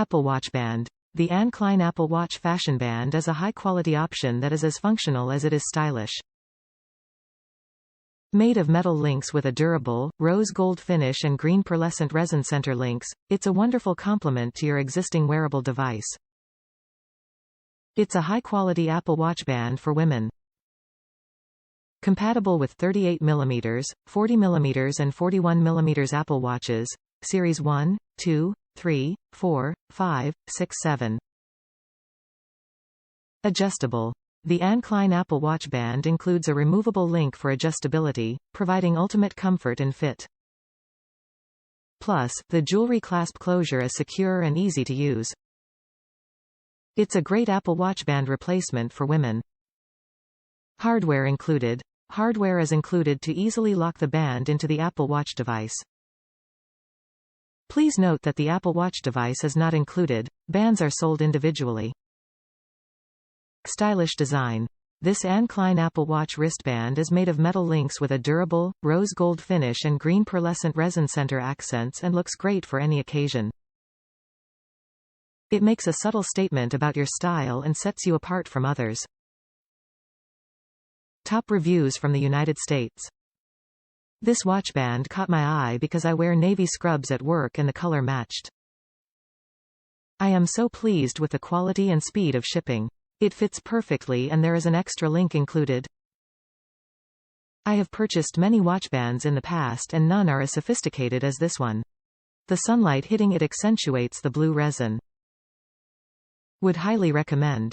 Apple Watch Band. The Anne Klein Apple Watch fashion band is a high-quality option that is as functional as it is stylish. Made of metal links with a durable, rose gold finish and green pearlescent resin center links, it's a wonderful complement to your existing wearable device. It's a high-quality Apple Watch band for women. Compatible with 38mm, 40mm and 41mm Apple Watches, Series 1, 2, 3, 4, 5, 6, 7. Adjustable. The Anne Klein Apple Watch band includes a removable link for adjustability, providing ultimate comfort and fit. Plus, the jewelry clasp closure is secure and easy to use. It's a great Apple Watch band replacement for women. Hardware included. Hardware is included to easily lock the band into the Apple Watch device. Please note that the Apple Watch device is not included. Bands are sold individually. Stylish design. This Anne Klein Apple Watch wristband is made of metal links with a durable, rose gold finish and green pearlescent resin center accents and looks great for any occasion. It makes a subtle statement about your style and sets you apart from others. Top reviews from the United States. This watch band caught my eye because I wear navy scrubs at work and the color matched. I am so pleased with the quality and speed of shipping. It fits perfectly and there is an extra link included. I have purchased many watch bands in the past and none are as sophisticated as this one. The sunlight hitting it accentuates the blue resin. Would highly recommend.